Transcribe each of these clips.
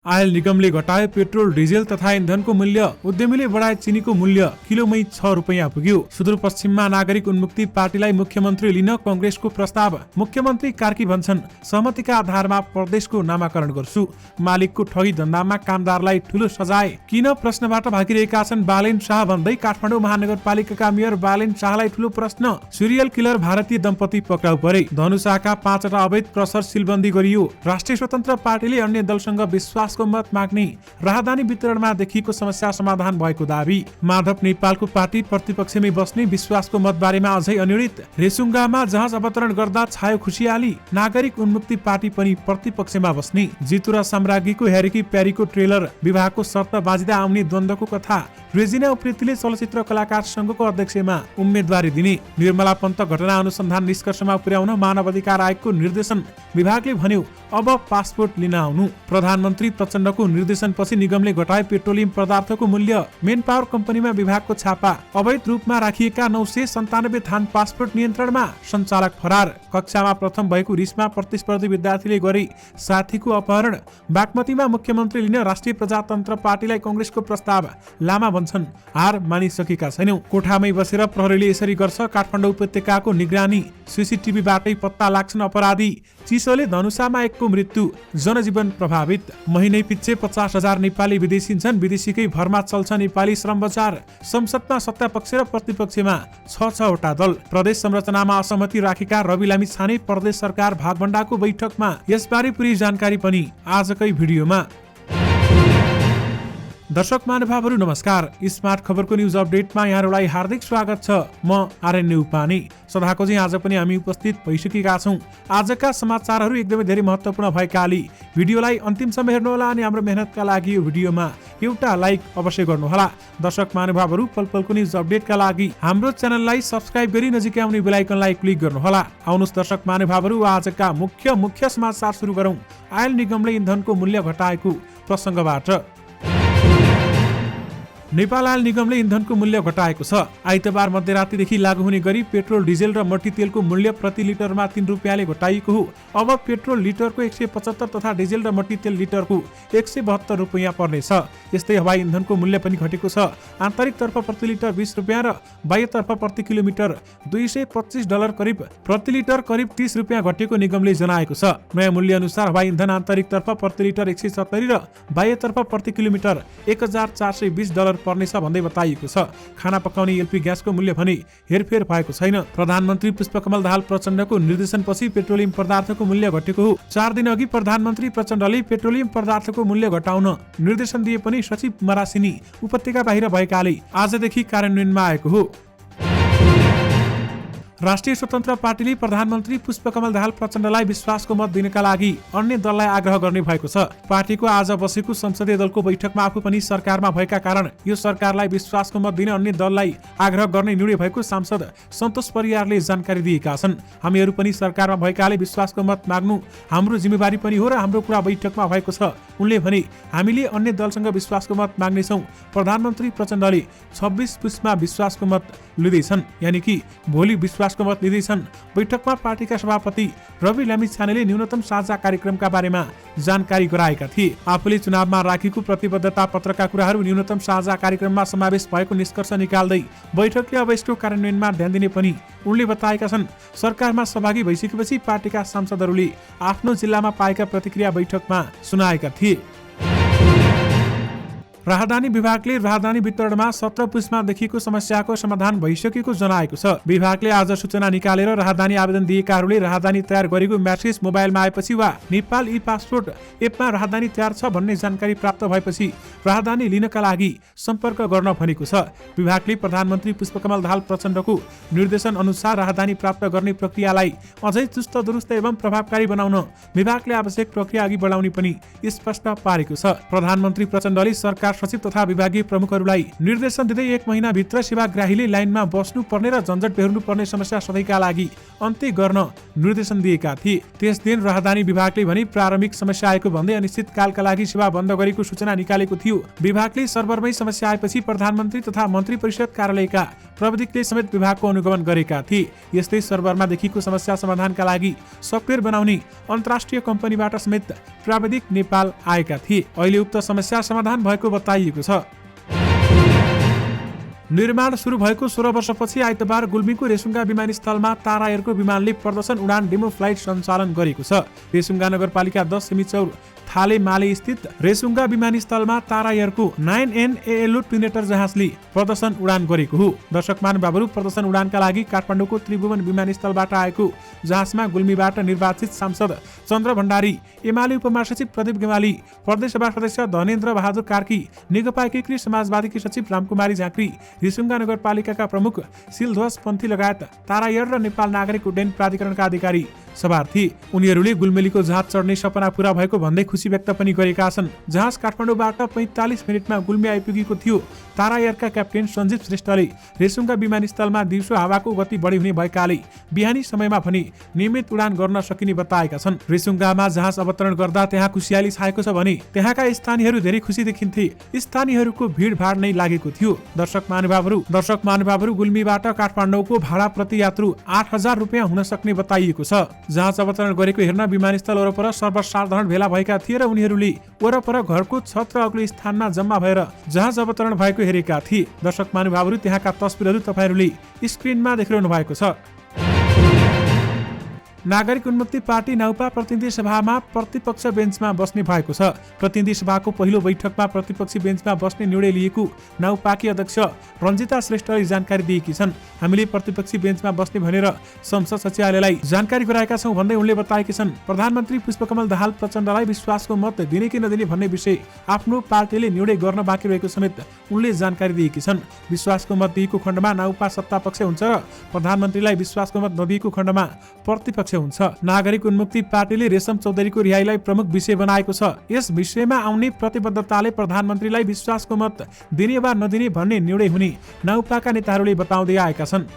Oil निगमले घटायो petrol diesel तथा इन्धनको मूल्य, उद्यमीले बढाए चिनीको मूल्य, किलोमै 6 रुपैयाँ पुग्यो। सुदूरपश्चिममा नागरिक उन्मुक्ति पार्टीलाई मुख्यमन्त्री लिन कंग्रेसको प्रस्ताव। मुख्यमन्त्री कार्की भन्छन्, सहमतिका आधारमा प्रदेशको नामाकरण गर्छु। मालिकको ठगी धन्दामा कामदारलाई ठूलो सजाय। किन प्रश्नबाट भागिरहेका छन् बालेन शाह भन्दै काठमाडौँ महानगरपालिकाका मेयर बालेन शाहलाई ठूलो प्रश्न। सिरियल किलर भारतीय दम्पति पक्राउ परे। धनुषाका 5 वटा अवैध क्रसर सिलबन्दी गरियो। राष्ट्रिय स्वतन्त्र पार्टीले अन्य दलसँग विश्वासको मत माग्ने। राहदानी वितरणमा देखिएको समस्या समाधान भएको दावी। माधव नेपालको पार्टी प्रतिपक्षमै बस्ने, विश्वासको मत बारेमा अझै अनिर्णित। रेसुङ्गामा जहाज अवतरण गर्दा छायो खुसियाली। नागरिक उन्मुक्ति पार्टी पनि प्रतिपक्षमा बस्ने। जितु र साम्राज्ञीको हेरेकी प्यारीको ट्रेलर। विवाहको शर्त बाजिँदा आउने द्वन्द्वको कथा। रेजिना उप्रेतीले चलचित्र कलाकार संघको अध्यक्षमा उम्मेदवारी दिने। निर्मला पन्त घटना अनुसन्धान निष्कर्षमा पुर्याउन मानव अधिकार आयोगको निर्देशन। विभागले भन्यो, अब पासपोर्ट लिन आउनु। प्रधानमन्त्री प्रचण्डको निर्देशनपछि निगमले घटाए पेट्रोलियम पदार्थको मूल्य। मेन पावर कम्पनीमा विभागको छापा। अवैध रूपमा राखिएका 997 थान पासपोर्ट नियन्त्रणमा। सञ्चालक फरार। कक्षामा प्रथम भएको रिसमा प्रतिस्पर्धी विद्यार्थीले गरे साथीको अपहरण। बागमतीमा मुख्यमन्त्री लिन राष्ट्रिय प्रजातन्त्र पार्टीलाई कंग्रेसको प्रस्ताव। लामा भन्छन्, हार मानिसकेका छैनौं। कोठामै बसेर प्रहरीले यसरी गर्छ काठमाडौँ उपत्यकाको निगरानी। सीसीटीभीबाटै पत्ता लाग्छन् अपराधी। चिसोले धनुषामा एकको मृत्यु। जनजीवन प्रभावित। महिनै पिच्छे 50,000 नेपाली विदेशिन्छन्। विदेशीकै भरमा चल्छ नेपाली श्रम बजार। संसदमा सत्तापक्ष र प्रतिपक्षमा 6 वटा दल। प्रदेश संरचनामा असहमति राखेका रवि लामिछाने प्रदेश सरकार भागभण्डाको बैठकमा। यसबारे पूरै जानकारी पनि आजकै भिडियोमा। दर्शक महानुभावहरू नमस्कार। स्मार्ट खबरको न्युज अपडेटमा यहाँहरूलाई हार्दिक स्वागत छ। म आर्यन उपाने। सदाको चाहिँ आज पनि हामी उपस्थित भइसकेका छौं। आजका समाचारहरू एकदमै धेरै महत्त्वपूर्ण भएकाले भिडियोलाई अन्तिमसम्म हेर्नुहोला अनि हाम्रो मेहनतका लागि यो भिडियोमा एउटा लाइक अवश्य गर्नुहोला। दर्शक महानुभावहरू पलपलको न्युज अपडेटका लागि हाम्रो च्यानललाई सब्स्क्राइब गरी नजिकै आउने बेल आइकनलाई क्लिक गर्नुहोला। आउनुहोस् दर्शक महानुभावहरू आजका मुख्य समाचार सुरु गरौं। आयल निगमले इन्धनको मूल्य घटाएको प्रसङ्गबाट। नेपाल आयल निगमले इन्धनको मूल्य घटाएको छ। आइतबार मध्यरातीदेखि लागू हुने गरी पेट्रोल डिजेल र मट्टी तेलको मूल्य प्रति लिटरमा 3 रुपियाँले घटाइएको हो। अब पेट्रोल लिटरको 175 तथा डिजेल र मट्टी तेल लिटरको 172 रुपियाँ पर्नेछ। यस्तै हवाई इन्धनको मूल्य पनि घटेको छ। आन्तरिकतर्फ प्रति लिटर 20 रुपियाँ र बाह्यतर्फ प्रति किलोमिटर $225 करिब प्रति लिटर करिब 30 रुपियाँ घटेको निगमले जनाएको छ। नयाँ मूल्य अनुसार हवाई इन्धन आन्तरिकतर्फ प्रति लिटर 170 र बाह्यतर्फ प्रति किलोमिटर $1420 पर्नेछ भन्दै बताइएको छ। खाना पकाउने एलपी ग्यासको मूल्य भने हेरफेर भएको छैन। प्रधानमन्त्री पुष्पकमल दाहाल प्रचण्डको निर्देशनपछि पेट्रोलियम पदार्थको मूल्य घटेको हो। 4 दिन अघि प्रधानमन्त्री प्रचण्डले पेट्रोलियम पदार्थको मूल्य घटाउन निर्देशन दिए पनि सचिव मरासिनी उपत्यका बाहिर भएकाले आजदेखि कार्यान्वयनमा आएको हो। राष्ट्रिय स्वतन्त्र पार्टीले प्रधानमन्त्री पुष्पकमल दाहाल प्रचण्डलाई विश्वासको मत दिनका लागि अन्य दललाई आग्रह गर्ने भएको छ। पार्टीको आज बसेको संसदीय दलको बैठकमा आफू पनि सरकारमा भएका कारण यो सरकारलाई विश्वासको मत दिन अन्य दललाई आग्रह गर्ने निर्णय भएको सांसद सन्तोष परियारले जानकारी दिएका छन्। हामीहरू पनि सरकारमा भएकाले विश्वासको मत माग्नु हाम्रो जिम्मेवारी पनि हो र हाम्रो कुरा बैठकमा भएको छ। उनले भने, हामीले अन्य दलसँग विश्वासको मत माग्नेछौँ। प्रधानमन्त्री प्रचण्डले 26 पुसमा विश्वासको मत लिँदैछन्, यानि कि भोलि विश्वासको मत लिँदैछन्। बैठकमा पार्टीका सभापति रवि लामिछानेले न्यूनतम साझा कार्यक्रमका बारेमा जानकारी गराएका थिए। आफूले चुनावमा राखेको प्रतिबद्धता पत्रका कुराहरू न्यूनतम साझा कार्यक्रममा समावेश भएको निष्कर्ष निकाल्दै बैठकले अब यसको कार्यान्वयनमा ध्यान दिने पनि उनले बताएका छन्। सरकारमा सहभागी भइसकेपछि पार्टीका सांसदहरूले आफ्नो जिल्लामा पाएका प्रतिक्रिया बैठकमा सुनाएका थिए। राहदानी विभागले राहदानी वितरणमा 17 पुसमा देखिएको समस्याको समाधान भइसकेको जनाएको छ। विभागले आज सूचना निकालेर राहदानी आवेदन दिएकाहरूले राहदानी तयार गरेको म्याट्रिज मोबाइलमा आएपछि वा नेपाल ई पासपोर्ट एपमा राहदानी तयार छ भन्ने जानकारी प्राप्त भएपछि राहदानी लिनका लागि सम्पर्क गर्न भनेको छ। विभागले प्रधानमन्त्री पुष्पकमल दाहाल प्रचण्डको निर्देशन अनुसार राहदानी प्राप्त गर्ने प्रक्रियालाई अझै चुस्त दुरुस्त एवं प्रभावकारी बनाउन विभागले आवश्यक प्रक्रिया अघि बढाउने पनि स्पष्ट पारेको छ। प्रधानमन्त्री प्रचण्डले सरकार सरकार सचिव तथा विभागीय प्रमुखहरूलाई निर्देशन दिँदै 1 महिनाभित्र सेवाग्राहीले लाइनमा बस्नु पर्ने र झन्झट बेहोर्नु पर्ने समस्या सधैँका लागि अन्त्य गर्न निर्देशन दिएका थिए। त्यस दिन राजधानी विभागले भने प्रारम्भिक समस्या आएको भन्दै अनिश्चितकालका लागि सेवा बन्द गरेको सूचना निकालेको थियो। विभागले सर्भरमै समस्या आएपछि प्रधानमन्त्री तथा मन्त्री परिषद कार्यालयका प्रविधिकले समेत विभागको अनुगमन गरेका थिए। यस्तै सर्भरमा देखिएको समस्या समाधानका लागि सफ्टवेयर बनाउने अन्तर्राष्ट्रिय कम्पनीबाट समेत प्राविधिक नेपाल आएका थिए। अहिले उक्त समस्या समाधान भएको बताइएको छ। निर्माण सुरु भएको 16 वर्षपछि आइतबार गुल्मीको रेसुङ्गा विमानस्थलमा तारा एयरको विमानले प्रदर्शन उडान डेमो फ्लाइट सञ्चालन गरेको छ। रेसुङ्गा नगरपालिका 10 सिमिचौर थाले माले स्थित रेसुङ्गा विमानस्थलमा तारा एयरको 9N ALO ट्विनेटर जहाजले प्रदर्शन उडान गरेको हो। दर्शक महानुभावहरू, प्रदर्शन उडानका लागि काठमाडौँको त्रिभुवन विमानस्थलबाट आएको जहाजमा गुल्मीबाट निर्वाचित सांसद चन्द्र भण्डारी, एमाले उपमहासचिव प्रदीप गेवाली, प्रदेशसभा सदस्य धनेन्द्र बहादुर कार्की, नेकपा एकीकृत समाजवादीकी सचिव रामकुमारी झाँक्री, रेसुङ्गा नगरपालिकाका प्रमुख सिलध्वज पन्थी लगायत तारा एयर र नेपाल नागरिक उड्डयन प्राधिकरणका अधिकारी सवार थिए। उनीहरूले गुल्मेलीको जहाज चढ्ने सपना पूरा भएको भन्दै खुसी व्यक्त पनि गरेका छन्। जहाज काठमाडौँबाट 45 मिनेटमा गुल्मी आइपुगेको थियो। तारा एयरका क्याप्टेन सञ्जीव श्रेष्ठले रेसुङ्गा विमानस्थलमा दिउँसो हावाको गति बढी हुने भएकाले बिहानी समयमा पनि नियमित उडान गर्न सकिने बताएका छन्। रेसुङ्गामा जहाज अवतरण गर्दा त्यहाँ खुसियाली छाएको छ भने त्यहाँका स्थानीयहरू धेरै खुसी देखिन्थे। स्थानीयहरूको भिडभाड नै लागेको थियो। दर्शक महानुभावहरू, गुल्मीबाट काठमाडौँको भाडा प्रति यात्रु 8,000 रुपियाँ हुन सक्ने बताइएको छ। जहाज अवतरण गरेको हेर्न विमानस्थल वरपर सर्वसाधारण भेला भएका थिए र उनीहरूले वरपर घरको छत र अग्लो स्थानमा जम्मा भएर जहाज अवतरण भएको हेरेका थिए। दर्शक महानुभावहरू, त्यहाँका तस्बिरहरू तपाईहरूले स्क्रिनमा देखिरहनु भएको छ। नागरिक उन्मुक्ति पार्टी नाउपा प्रतिनिधि सभामा प्रतिपक्ष बेन्चमा बस्ने भएको छ। प्रतिनिधि सभाको पहिलो बैठकमा प्रतिपक्षी बेन्चमा बस्ने निर्णय लिएको नाउपाकी अध्यक्ष रञ्जिता श्रेष्ठले जानकारी दिएकी छन्। हामीले प्रतिपक्षी बेन्चमा बस्ने भनेर संसद सचिवालयलाई जानकारी गराएका छौं भन्दै उनले बताएकी छन्। प्रधानमन्त्री पुष्पकमल दाहाल प्रचण्डलाई विश्वासको मत दिने कि नदिने भन्ने विषय आफ्नो पार्टीले निर्णय गर्न बाँकी रहेको समेत उनले जानकारी दिएकी छन्। विश्वासको मत दिएको खण्डमा नाउपा सत्तापक्ष हुन्छ र प्रधानमन्त्रीलाई विश्वासको मत नदिएको खण्डमा प्रतिपक्ष हुन्छ। नागरिक उन्मुक्ति पार्टीले रेशम चौधरीको रिहाईलाई प्रमुख विषय बनाएको छ। यस विषयमा आउने प्रतिबद्धताले प्रधानमन्त्रीलाई विश्वासको मत दिने वा नदिने भन्ने निर्णय हुने नाउपाका नेताहरूले बताउँदै आएका छन्।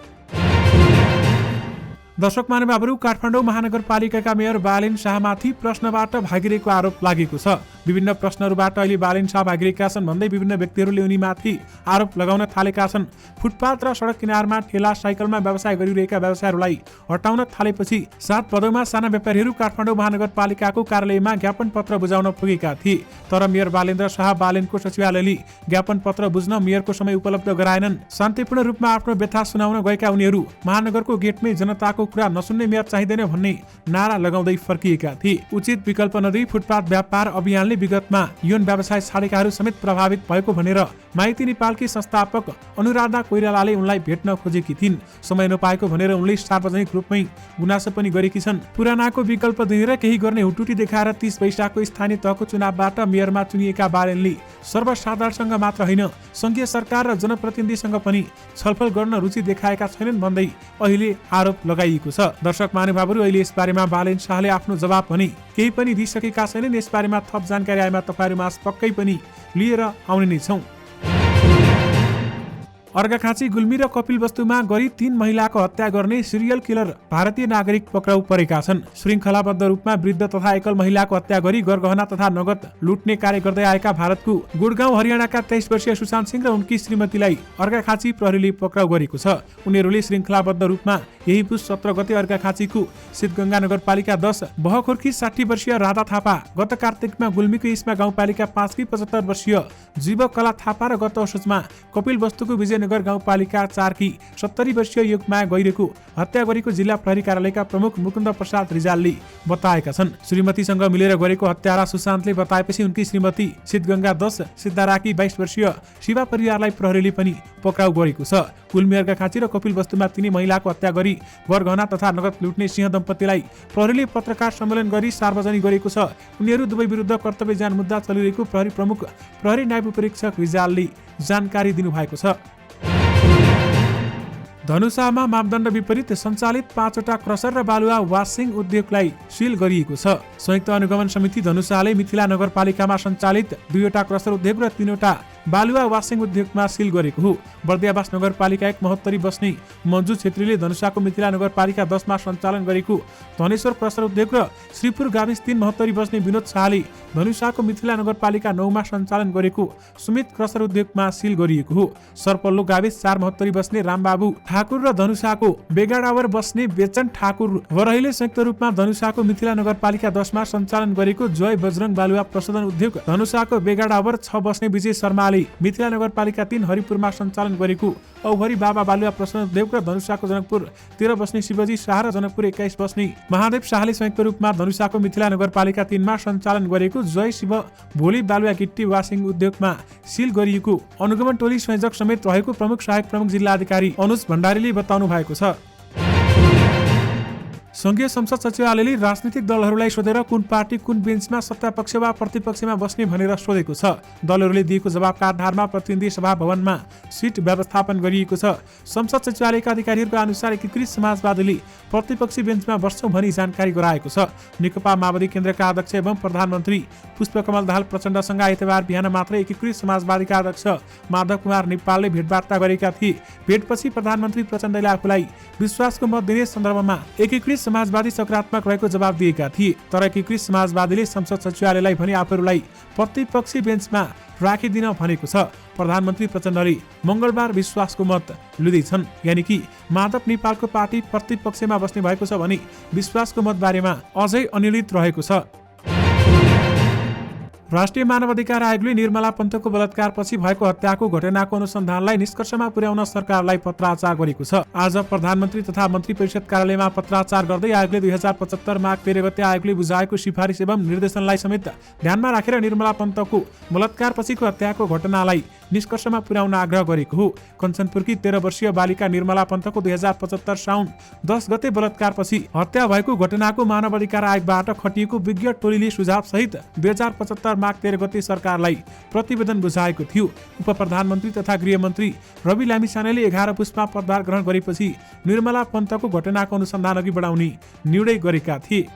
दर्शक महानुभावहरू, काठमाडौँ महानगरपालिकाका मेयर बालेन शाहमाथि प्रश्नबाट भागिरहेको आरोप लागेको छ। विभिन्न प्रश्नहरूबाट अहिले बालेन शाह भागिरहेका छन् भन्दै विभिन्न व्यक्तिहरूले उनीमाथि आरोप लगाउन थालेका छन्। फुटपाथ र सडक किनारमा ठेला साइकलमा व्यवसाय गरिरहेका व्यवसायीहरूलाई हटाउन थालेपछि 7 पदौमा साना व्यापारीहरू काठमाडौँ महानगरपालिकाको कार्यालयमा ज्ञापन पत्र बुझाउन पुगेका थिए। तर मेयर बालेन्द्र शाह बालेनको सचिवालयले ज्ञापन पत्र बुझ्न मेयरको समय उपलब्ध गराएनन्। शान्तिपूर्ण रूपमा आफ्नो व्यथा सुनाउन गएका उनीहरू महानगरको गेटमै जनताको कुरा नसुन्ने मेयर चाहिँदैन भन्ने नारा लगाउँदै फर्किएका थिए। उचित विकल्प नदिई फुटपाथ व्यापार अभियानले विगतमा यौन व्यवसाय छाडेकाहरू समेत प्रभावित भएको भनेर माइती नेपालकी संस्थापक अनुराधा कोइरालाले उनलाई भेट्न खोजेकी थिइन्। समय नपाएको भनेर उनले सार्वजनिक रूपमै गुनासो पनि गरेकी छन्। पुरानाको विकल्प दिएर केही गर्ने हुटुटी देखाएर 30 वैशाखको स्थानीय तहको चुनावबाट मेयरमा चुनिएका बालेनले सर्वसाधारणसँग मात्र होइन संघीय सरकार र जनप्रतिनिधिसँग पनि छलफल गर्न रुचि देखाएका छैनन् भन्दै अहिले आरोप लगाइएको छ। दर्शक महानुभावहरू, अहिले यसबारेमा बालेन शाहले आफ्नो जवाब भने केही पनि दिइसकेका छैनन्। यसबारेमा थप जानकारी आएमा तपाईहरुमा पक्कै पनि लिएर आउने नै छौं। अर्घाखाँची, गुल्मी र कपिलवस्तुमा गरी 3 महिलाको हत्या गर्ने सिरियल किलर भारतीय नागरिक पक्राउ परेका छन्। श्रृङ्खलाबद्ध रूपमा वृद्ध तथा एकल महिलाको हत्या गरी गरगहना तथा नगद लुट्ने कार्य गर्दै आएका भारतको गुडगाउँ हरियाणाका 23 वर्षीय सुशान्त सिंह र उनकी श्रीमतीलाई अर्घाखाँची प्रहरीले पक्राउ गरेको छ। उनीहरूले श्रृङ्खलाबद्ध रूपमा यही पुस 17 गते अर्घाखाँचीको सिद्धगंगा नगरपालिका 10 बहखोर्की 60 वर्षीय राधा थापा, गत कार्तिकमा गुल्मीको इस्मा गाउँपालिका 5 की 75 वर्षीय जीवकला थापा र गत असोजमा कपिलवस्तुको विजयनगर गाउँपालिका 4 की 70 वर्षीय योगमाया गैरेको हत्या गरेको जिल्ला प्रहरी कार्यालयका प्रमुख मुकुन्द प्रसाद रिजालले बताएका छन्। श्रीमतीसँग मिलेर गरेको हत्यारा सुशान्तले बताएपछि उनकी श्रीमती सिद्धगंगा 10 सिद्धाराकी 22 वर्षीय शिवा परिवारलाई प्रहरीले पनि पक्राउ गरेको छ। गुल्मी, अर्घाखाँची र कपिलवस्तुमा तिनै महिलाको हत्या गरी गरगहना तथा नगद लुट्ने सिंह दम्पतिलाई प्रहरीले पत्रकार सम्मेलन गरी सार्वजनिक गरेको छ। उनीहरू दुवै विरुद्ध कर्तव्य जान मुद्दा चलिरहेको प्रहरी प्रमुख प्रहरी नायब उपरीक्षक रिजालले जानकारी दिनुभएको छ। धनुषामा मापदण्ड विपरीत सञ्चालित 5वटा क्रसर र बालुवा वासिङ उद्योगलाई सिल गरिएको छ। संयुक्त अनुगमन समिति धनुषाले मिथिला नगरपालिकामा सञ्चालित 2वटा क्रसर उद्योग र 3वटा बालुवा वासिङ उद्योगमा सिल गरेको हो। बर्दियावास नगरपालिका 1 महोत्तरी बस्ने मन्जु छेत्रीले धनुषाको मिथिला नगरपालिका 10 मा सञ्चालन गरेको धनेश्वर क्रसर उद्योग र श्रीपुर गाविस 3 महोत्तरी बस्ने विनोद शाहले धनुषाको मिथिला नगरपालिका 9 मा सञ्चालन गरेको सुमित क्रसर उद्योगमा सिल गरिएको हो। सरपल्लो गाविस 4 महोत्तरी बस्ने रामबाबु ठाकुर र धनुषाको बेगाडावर बस्ने बेचन ठाकुर वरहीले संयुक्त रूपमा धनुषाको मिथिला नगरपालिका 10 मा सञ्चालन गरेको जय बजरङ बालुवा प्रशोधन उद्योग, धनुषाको बेगाडावर 6 बस्ने विजय शर्माले मिथिला नगरपालिका 3 हरिपुरमा सञ्चालन गरेको औघरी बाबा बालुवा प्रशोधन उद्योग र धनुषाको जनकपुर 13 बस्ने शिवजी शाह र जनकपुर 21 बस्ने महादेव शाहले संयुक्त रूपमा धनुषाको मिथिला नगरपालिका 3 मा सञ्चालन गरेको जय शिव भोली बालुवा गिट्टी वासिङ उद्योगमा सिल गरिएको अनुगमन टोली संयोजक समेत रहेको प्रमुख सहायक प्रमुख जिल्ला अधिकारी अनुज भण्डारीले बताउनु भएको छ। संघीय संसद सचिवालयले राजनीतिक दलहरूलाई सोधेर कुन पार्टी कुन बेन्चमा सत्तापक्ष वा प्रतिपक्षमा बस्ने भनेर सोधेको छ। दलहरूले दिएको जवाफका आधारमा प्रतिनिधि सभा भवनमा सिट व्यवस्थापन गरिएको छ। संसद सचिवालयका अधिकारीहरूका अनुसार एकीकृत समाजवादीले प्रतिपक्षी बेन्चमा बस्छौं भनी जानकारी गराएको छ। नेकपा माओवादी केन्द्रका अध्यक्ष एवं प्रधानमन्त्री पुष्पकमल दाहाल प्रचण्डसँग आइतबार बिहान मात्र एकीकृत समाजवादीका अध्यक्ष माधव कुमार नेपालले भेटवार्ता गरेका थिए। भेटपछि प्रधानमन्त्री प्रचण्डले आफूलाई विश्वासको मत दिने सन्दर्भमा एकीकृत समाजवादी सकारात्मक रहेको जवाब दिएका थिए। तर एकीकृत समाजवादीले संसद सचिवालयलाई भने आफूलाई प्रतिपक्षी बेन्चमा राखिदिन भनेको छ। प्रधानमन्त्री प्रचण्डले मंगलबार विश्वासको मत लिँदैछन्, यानि कि माधव नेपालको पार्टी प्रतिपक्षमा बस्ने भएको छ भने विश्वासको मत बारेमा अझै अनिश्चित रहेको छ। राष्ट्रिय मानवाधिकार आयोगले निर्मला पन्तको बलात्कारपछि भएको हत्याको घटनाको अनुसन्धानलाई निष्कर्षमा पुर्याउन सरकारलाई पत्राचार गरेको छ। आज प्रधानमन्त्री तथा मन्त्री परिषद कार्यालयमा पत्राचार गर्दै आयोगले 2075 माघ 13 गते आयोगले बुझाएको सिफारिस एवं निर्देशनलाई समेत ध्यानमा राखेर निर्मला पन्तको बलात्कारपछिको हत्याको घटनालाई निष्कर्षमा पुर्याउन आग्रह गरेको हो। कञ्चनपुरकी 13 वर्षीय बालिका निर्मला पन्तको 2075 साउन 10 गते बलात्कारपछि हत्या भएको घटनाको मानवाधिकार आयोगबाट खटिएको विज्ञ टोलीले सुझाव सहित 2075 माघ 13 गते सरकारलाई प्रतिवेदन बुझाएको थियो। उप प्रधानमन्त्री तथा गृहमन्त्री रवि लामिछानेले 11 पुसमा पदभार ग्रहण गरेपछि निर्मला पन्तको घटनाको अनुसन्धान अघि बढाउने निर्णय गरेका थिए।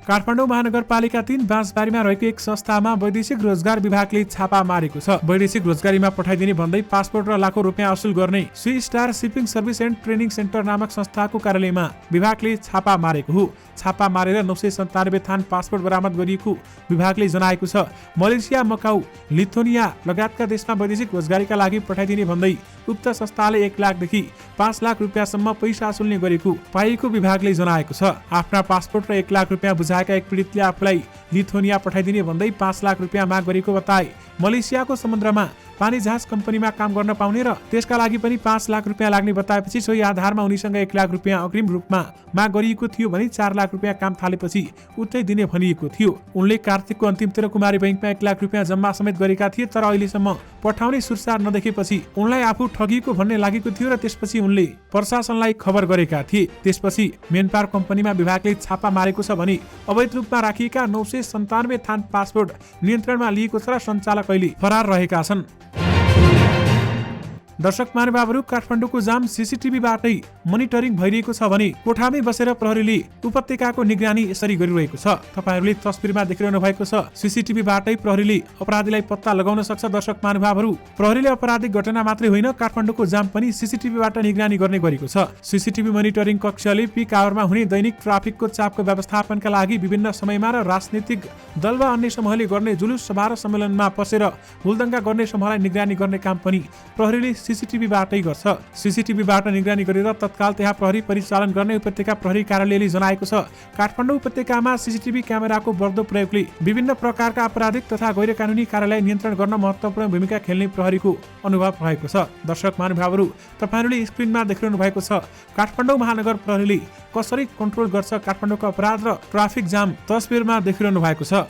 काठमाडौँ महानगरपालिका 3 बाँसबारीमा रहेको एक संस्थामा वैदेशिक रोजगार विभागले छापा मारेको छ। वैदेशिक रोजगारीमा पठाइदिने भन्दै पासपोर्ट र लाखौं रुपियाँ असुल गर्ने C Star Shipping Service and Training Centre नामक संस्थाको कार्यालयमा विभागले छापा मारेको हो। छापा मारेर 997 थान पासपोर्ट बरामद गरिएको विभागले जनाएको छ। मलेसिया, मकाउ, लिथुनिया लगायतका देशमा वैदेशिक रोजगारीका लागि पठाइदिने भन्दै उक्त संस्थाले 1 लाखदेखि 5 लाख रुपियाँसम्म पैसा असुल्ने गरेको पाइएको विभागले जनाएको छ। आफ्ना पासपोर्ट र 1 लाख रुपियाँ बुझाएका एक पीडितले आफूलाई लिथुनिया पठाइदिने भन्दै 5 लाख रुपियाँ माग गरेको बताए। मलेसियाको समुद्रमा पानी जहाज कम्पनीमा काम गर्न पाउने र त्यसका लागि पनि 5 लाख रुपियाँ लाग्ने बताएपछि सोही आधारमा उनीसँग 1 लाख रुपियाँ अग्रिम रूपमा माग गरिएको थियो भने 4 लाख रुपियाँ काम थालेपछि उतै दिने भनिएको थियो। उनले कार्तिकको अन्तिमतिर कुमारी बैंकमा 1 लाख रुपियाँ जम्मा समेत गरेका थिए, तर अहिलेसम्म पठाउने सुरसार नदेखेपछि उनलाई आफू ठगिएको भन्ने लागेको थियो र त्यसपछि उनले प्रशासनलाई खबर गरेका थिए। त्यसपछि मेनपावर कम्पनीमा विभागले छापा मारेको छ भने अवैध रूपमा राखिएका 997 थान पासपोर्ट नियन्त्रणमा लिएको छ र सञ्चालक अहिले फरार रहेका छन्। दर्शक महानुभावहरू, काठमाडौँको जाम सीसीटीभीबाटै मोनिटरिङ भइरहेको छ भने कोठामै बसेर प्रहरीले उपत्यकाको निगरानी यसरी गरिरहेको छ। तपाईहरूले तस्बिरमा देखिरहनु भएको छ, सीसीटीभीबाटै प्रहरीले अपराधीलाई पत्ता लगाउन सक्छ। दर्शक महानुभावहरू, प्रहरीले अपराधिक घटना मात्रै होइन, काठमाडौँको जाम पनि सीसीटीभीबाट निगरानी गर्ने गरेको छ। सीसीटीभी मोनिटरिङ कक्षले पीक आवरमा हुने दैनिक ट्राफिकको चापको व्यवस्थापनका लागि विभिन्न समयमा र राजनीतिक दल वा अन्य समूहले गर्ने जुलुस सभा र सम्मेलनमा पसेर हुलदङ्गा गर्ने समूहलाई निगरानी गर्ने काम पनि प्रहरीले सीसीटीभीबाटै गर्छ। सीसीटीभीबाट निगरानी गरेर तत्काल त्यहाँ प्रहरी परिचालन गर्ने उपत्यका प्रहरी कार्यालयले जनाएको छ। काठमाडौँ उपत्यकामा सीसीटीभी क्यामेराको बढ्दो प्रयोगले विभिन्न प्रकारका आपराधिक तथा गैर कानुनी कार्यलाई नियन्त्रण गर्न महत्त्वपूर्ण भूमिका खेल्ने प्रहरीको अनुभव रहेको छ। दर्शक महानुभावहरू, तपाईहरूले स्क्रिनमा देखिरहनु भएको छ काठमाडौँ महानगर प्रहरीले कसरी कन्ट्रोल गर्छ काठमाडौँको अपराध र ट्राफिक जाम तस्बिरमा देखिरहनु भएको छ।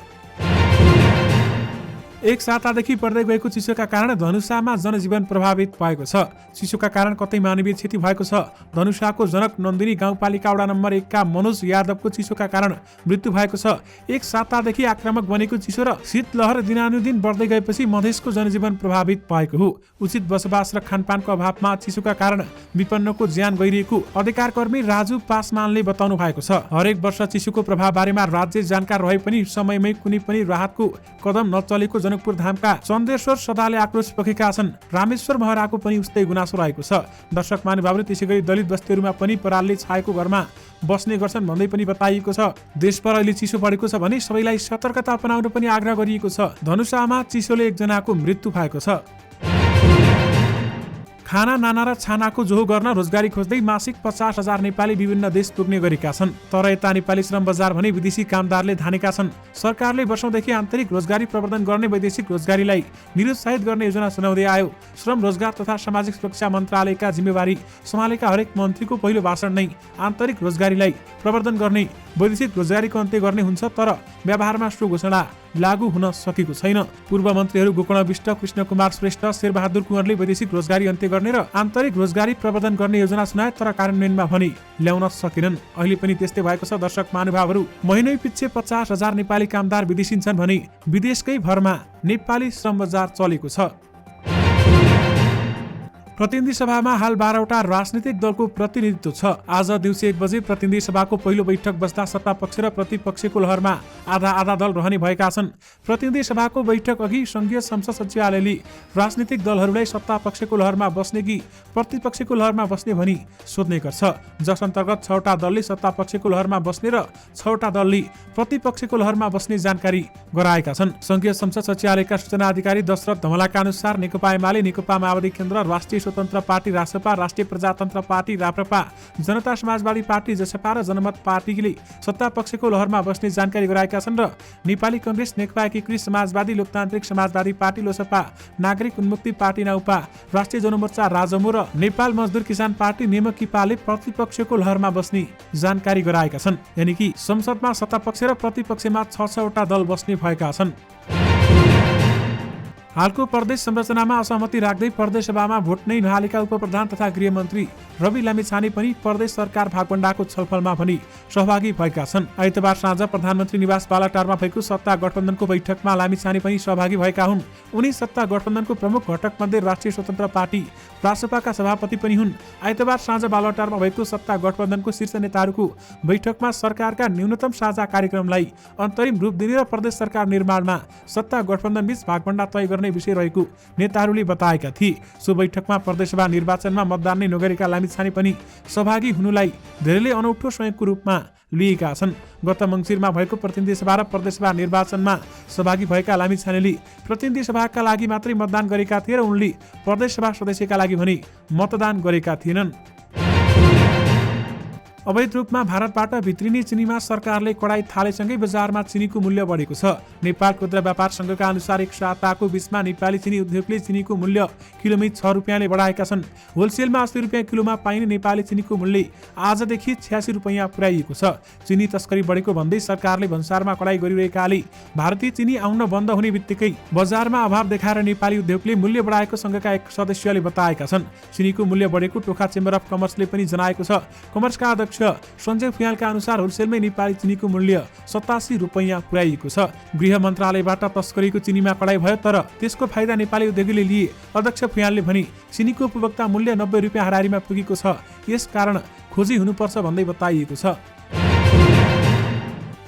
एक सातादेखि बढ्दै गएको चिसोका कारण धनुषामा जनजीवन प्रभावित भएको छ। चिसोका कारण कतै मानवीय क्षति भएको छ। धनुषाको जनक नन्दिनी गाउँपालिका वडा नम्बर 1 का मनोज यादवको चिसोका कारण मृत्यु भएको छ। एक सातादेखि आक्रामक बनेको चिसो र शीतलहर दिनानुदिन बढ्दै गएपछि मधेसको जनजीवन प्रभावित भएको हो। उचित बसोबास र खानपानको अभावमा चिसोका कारण विपन्नको ज्यान गइरहेको अधिकारकर्मी राजु पासवानले बताउनु भएको छ। हरेक वर्ष चिसोको प्रभाव बारेमा राज्य जानकार रहे पनि समयमै कुनै पनि राहतको कदम नचलेको जनकपुर धामका चन्देश्वर सदाले आक्रोश पोखेका छन्। रामेश्वर महराको पनि उस्तै गुनासो रहेको छ। दर्शक महानुभावले त्यसैगरी दलित बस्तीहरूमा पनि परालले छाएको घरमा बस्ने गर्छन् भन्दै पनि बताइएको छ। देशभर अहिले चिसो बढेको छ भने सबैलाई सतर्कता अपनाउन पनि आग्रह गरिएको छ। धनुषामा चिसोले एकजनाको मृत्यु भएको छ। खाना नाना र छानाको जोहो गर्न रोजगारी खोज्दै मासिक 50,000 नेपाली विभिन्न देश पुग्ने गरेका छन्। तर यता नेपाली श्रम बजार भने विदेशी कामदारले धानेका छन्। सरकारले वर्षौंदेखि आन्तरिक रोजगारी प्रवर्धन गर्ने वैदेशिक रोजगारीलाई निरुत्साहित गर्ने योजना सुनाउँदै आयो। श्रम रोजगार तथा सामाजिक सुरक्षा मन्त्रालयका जिम्मेवारी सम्हालेका हरेक मन्त्रीको पहिलो भाषण नै आन्तरिक रोजगारीलाई प्रवर्धन गर्ने, वैदेशिक रोजगारीको अन्त्य गर्ने हुन्छ। तर व्यवहारमा सो घोषणा लागू हुन सकेको छैन। पूर्व मन्त्रीहरू गोकर्ण विष्ट, कृष्ण कुमार श्रेष्ठ, शेरबहादुर कुँवरले वैदेशिक रोजगारी अन्त्य गर्ने र आन्तरिक रोजगारी प्रवर्धन गर्ने योजना सुनाए तर कार्यान्वयनमा भने ल्याउन सकेनन्। अहिले पनि त्यस्तै भएको छ। दर्शक महानुभावहरू, महिनै पछि 50,000 नेपाली कामदार विदेशिन्छन् भने विदेशकै भरमा नेपाली श्रम बजार चलेको छ। प्रतिनिधि सभामा हाल 12वटा राजनीतिक दलको प्रतिनिधित्व छ। आज दिउँसो 1 बजे प्रतिनिधि सभाको पहिलो बैठक बस्दा सत्ता पक्ष र प्रतिपक्षको लहरमा आधा दल रहने भएका छन्। प्रतिनिधि सभाको बैठक अघि संघीय संसद सचिवालयले राजनीतिक दलहरूलाई सत्ता पक्षको लहरमा बस्ने कि प्रतिपक्षको लहरमा बस्ने भनी सोध्ने गर्छ, जस अन्तर्गत 6वटा दलले सत्ता पक्षको लहरमा बस्ने र 6वटा दलले प्रतिपक्षको लहरमा बस्ने जानकारी गराएका छन्। संघीय संसद सचिवालयका सूचना अधिकारी दशरथ धमलाका अनुसार नेकपा एमाले, नेकपा माओवादी केन्द्र, राष्ट्रिय स्वतन्त्र पार्टी रासपा, राष्ट्रिय प्रजातन्त्र पार्टी राप्रपा, जनता समाजवादी पार्टी जसपा र जनमत पार्टीले सत्ता पक्षको लहरमा बस्ने जानकारी गराएका छन् र नेपाली कांग्रेस, नेकपा एकीकृत समाजवादी, लोकतान्त्रिक समाजवादी पार्टी लोसपा, नागरिक उन्मुक्ति पार्टी नाउपा, राष्ट्रिय जनमोर्चा राजमो र नेपाल मजदुर किसान पार्टी नेमकिपाले प्रतिपक्षको लहरमा बस्ने जानकारी गराएका छन्। यानि कि संसदमा सत्ता पक्ष र प्रतिपक्षमा 6-6वटा दल बस्ने भएका छन्। हालको प्रदेश संरचनामा असहमति राख्दै प्रदेश सभामा भोट नै नहालेका उपप्रधान तथा गृहमन्त्री रवि लामिछाने पनि प्रदेश सरकार भागवण्डाको छलफलमा पनि सहभागी भएका छन्। आइतबार साँझ प्रधानमन्त्री निवास बालाटारमा भएको सत्ता गठबन्धनको बैठकमा लामिछाने पनि सहभागी भएका हुन्। उनी सत्ता गठबन्धनको प्रमुख घटक मध्ये राष्ट्रिय स्वतन्त्र पार्टी रासपाका सभापति पनि हुन्। आइतबार साँझ बालाटारमा भएको सत्ता गठबन्धनको शीर्ष नेताहरूको बैठकमा सरकारका न्यूनतम साझा कार्यक्रमलाई अन्तरिम रूप दिने र प्रदेश सरकार निर्माणमा सत्ता गठबन्धन बीच भागवण्डा तय गर्ने विषय रहेको नेताहरूले बताएका थिए। सो बैठकमा प्रदेशसभा निर्वाचनमा मतदान नै नगरेका लामिछाने पनि सहभागी हुनुलाई धेरैले अनौठो संयोगको रूपमा लिएका छन्। गत मङ्सिरमा भएको प्रतिनिधि सभा र प्रदेशसभा निर्वाचनमा सहभागी भएका लामिछानेले प्रतिनिधि सभाका लागि मात्रै मतदान गरेका थिए र उनले प्रदेशसभा सदस्यका लागि भने मतदान गरेका थिएनन्। अवैध रूपमा भारतबाट भित्रिने चिनीमा सरकारले कडाई थालेसँगै बजारमा चिनीको मूल्य बढेको छ। नेपाल खुद्रा व्यापार संघका अनुसार एक साताको बीचमा नेपाली चिनी उद्योगले चिनीको मूल्य किलोमै 6 रुपियाँले बढाएका छन्। होलसेलमा 80 रुपियाँ किलोमा पाइने नेपाली चिनीको मूल्य आजदेखि 86 रुपियाँ पुर्याइएको छ। चिनी तस्करी बढेको भन्दै सरकारले भन्सारमा कडाई गरिरहेकाले भारतीय चिनी आउन बन्द हुने बित्तिकै बजारमा अभाव देखाएर नेपाली उद्योगले मूल्य बढाएको संघका एक सदस्यले बताएका छन्। चिनीको मूल्य बढेको टोखा चेम्बर अफ कमर्सले पनि जनाएको छ। कमर्सका अध्यक्ष सञ्जय फुयालका अनुसार होलसेलमै नेपाली चिनीको मूल्य 87 रुपियाँ पुर्याइएको छ। गृह मन्त्रालयबाट तस्करीको चिनीमा कडाई भयो तर त्यसको फाइदा नेपाली उद्योगीले लिए। अध्यक्ष फुयालले भने चिनीको उपभोक्ता मूल्य 90 रुपियाँ हाराहारीमा पुगेको छ, यस कारण खोजी हुनुपर्छ भन्दै बताइएको छ।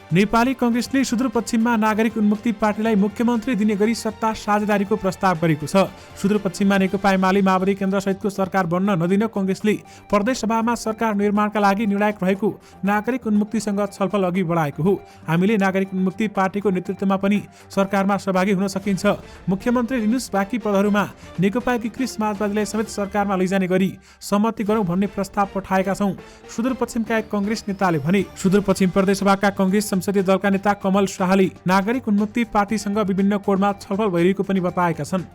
नेपाली कांग्रेसले सुदूरपश्चिममा नागरिक उन्मुक्ति पार्टीलाई मुख्यमन्त्री दिने गरी सत्ता साझेदारीको प्रस्ताव गरेको छ। सुदूरपश्चिममा नेकपा एमाले माओवादी केन्द्र सहितको सरकार बन्न नदिन कांग्रेसले प्रदेश सभामा सरकार निर्माणका लागि निर्णायक रहेको नागरिक उन्मुक्तिसँग छलफल अघि बढाएको हो। हामीले नागरिक उन्मुक्ति पार्टीको नेतृत्वमा पनि सरकारमा सहभागी हुन सकिन्छ। मुख्यमन्त्री लिनुस्, बाँकी पदहरूमा नेकपा एकीकृत समाजवादीलाई समेत सरकारमा लैजाने गरी सहमति गरौँ भन्ने प्रस्ताव पठाएका छौँ, सुदूरपश्चिमका एक कांग्रेस नेताले भने। सुदूरपश्चिम प्रदेश सभाका कांग्रेस संसदीय दलका नेता कमल शाहले नागरिक उन्मुक्ति पार्टीसँग विभिन्न कोडमा छलफल भइरहेको पनि बताएका छन्।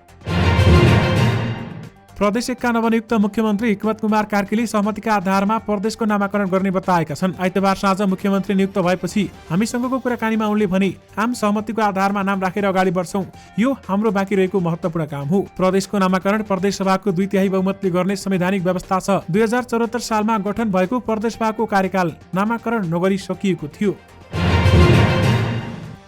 प्रदेश 1 का नवनियुक्त मुख्यमन्त्री हिक्मत कुमार कार्कीले सहमतिका आधारमा प्रदेशको नामाकरण गर्ने बताएका छन्। आइतबार साँझ मुख्यमन्त्री नियुक्त भएपछि हामीसँगको कुराकानीमा उनले भने, आम सहमतिको आधारमा नाम राखेर अगाडि बढ्छौं। यो हाम्रो बाँकी रहेको महत्त्वपूर्ण काम हो। प्रदेशको नामाकरण प्रदेश सभाको 2/3 बहुमतले गर्ने संवैधानिक व्यवस्था छ। 2074 सालमा गठन भएको प्रदेश सभाको कार्यकाल नामाकरण नगरी सकिएको थियो।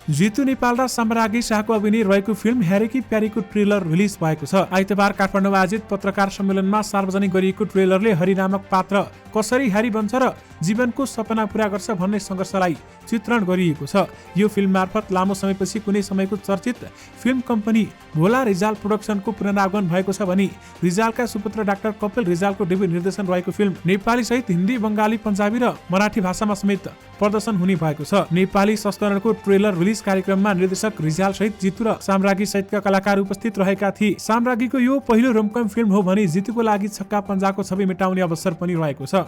जितु नेपाल र साम्राज्ञी शाहको अभिनय रहेको फिल्म ह्यारीकी प्यारीको ट्रेलर रिलिज भएको छ। आइतबार काठमाडौँमा आयोजित पत्रकार सम्मेलनमा सार्वजनिक गरिएको ट्रेलरले हरि नामक पात्र कसरी ह्यारी बन्छ र जीवनको सपना पूरा गर्छ भन्ने सङ्घर्षलाई चित्रण गरिएको छ। यो फिल्म मार्फत लामो समयपछि कुनै समयको चर्चित फिल्म कम्पनी भोला रिजाल प्रोडक्सनको पुनरागमन भएको छ भने रिजालका सुपुत्र डाक्टर कपिल रिजालको डेब्यू निर्देशन रहेको फिल्म नेपाली सहित हिन्दी, बङ्गाली, पन्जाबी र मराठी भाषामा समेत प्रदर्शन हुने भएको छ। नेपाली संस्करणको ट्रेलर रिलिज कार्यक्रममा निर्देशक रिजाल सहित जितु र साम्राज्ञी सहितका कलाकार उपस्थित रहेका थिए। साम्राज्ञीको यो पहिलो रोमकम फिल्म हो भने जितुको लागि छक्का पञ्जाको छवि मेटाउने अवसर पनि रहेको छ।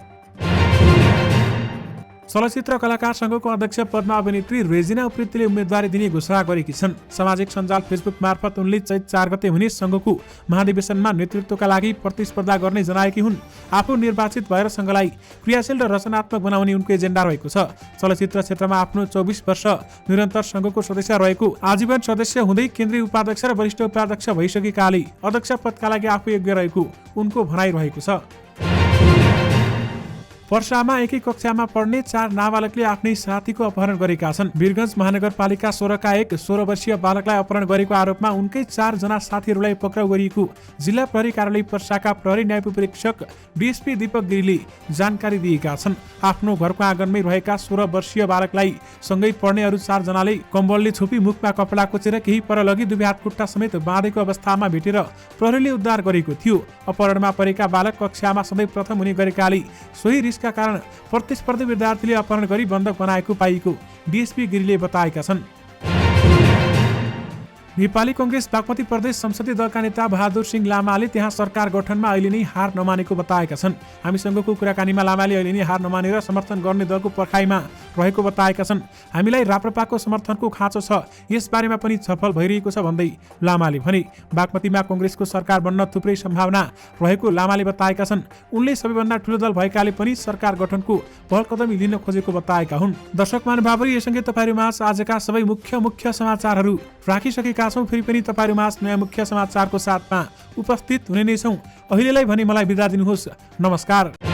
चलचित्र कलाकार संघको अध्यक्ष पदमा अभिनेत्री रेजिना उप्रेतीले उम्मेदवारी दिने घोषणा गरेकी छन्। सामाजिक सञ्जाल फेसबुक मार्फत उनले चैत 4 गते हुने संघको महाधिवेशनमा नेतृत्वका लागि प्रतिस्पर्धा गर्ने जनाएकी हुन्। आफू निर्वाचित भएर संघलाई क्रियाशील र रचनात्मक बनाउने उनको एजेन्डा रहेको छ। चलचित्र क्षेत्रमा आफ्नो 24 वर्ष निरन्तर संघको सदस्य रहेको, आजीवन सदस्य हुँदै केन्द्रीय उपाध्यक्ष र वरिष्ठ उपाध्यक्ष भइसकेकाले अध्यक्ष पदका लागि आफू योग्य रहेको उनको भनाइ रहेको छ। पर्सामा एकै कक्षामा पढ्ने 4 नाबालकले आफ्नै साथीको अपहरण गरेका छन्। वीरगञ्ज महानगरपालिका 16 का एक 16 वर्षीय बालकलाई अपहरण गरेको आरोपमा उनकै 4 जना साथीहरूलाई पक्राउ गरिएको जिल्ला प्रहरी कार्यालय पर्साका प्रहरी न्याय उपरीक्षक डीएसपी दीपक गिरीले जानकारी दिएका छन्। आफ्नो घरको आँगनमै रहेका 16 वर्षीय बालकलाई सँगै पढ्ने अरू 4 जनाले कम्बलले छोपी मुखमा कपडा कोचेर केही पर लगी दुवै हात खुट्टा समेत बाँधेको अवस्थामा भेटेर प्रहरीले उद्धार गरेको थियो। अपहरणमा परेका बालक कक्षामा सधैँ प्रथम हुने गरेकाले सोही का कारण प्रतिस्पर्धी विद्यार्थीले अपहरण गरी बन्धक बनाएको पाइएको डीएसपी गिरीले बताएका छन्। नेपाली कांग्रेस बागमती प्रदेश संसदीय दलका नेता बहादुर सिंह लामाले त्यहाँ सरकार गठनमा अहिले नै हार नमानेको बताएका छन्। हामीसँगको कुराकानीमा लामाले अहिले नै हार नमानेर समर्थन गर्ने दलको पर्खाइमा रहेको बताएका छन्। हामीलाई राप्रपाको समर्थनको खाँचो छ, यसबारेमा पनि छलफल भइरहेको छ भन्दै लामाले भने। बागमतीमा कांग्रेसको सरकार बन्न थुप्रै सम्भावना रहेको लामाले बताएका छन्। उनले सबैभन्दा ठूलो दल भएकाले पनि सरकार गठनको पहल कदमी लिन खोजेको बताएका हुन्। दर्शक महानुभावहरू, यससँगै तपाईँहरूमाझ आजका सबै मुख्य समाचारहरू राखिसकेका छौं। फेरि पनि तपाईँहरूमाझ नयाँ मुख्य समाचारको साथमा उपस्थित हुने नै छौं। अहिलेलाई भने मलाई बिदा दिनुहोस्। नमस्कार।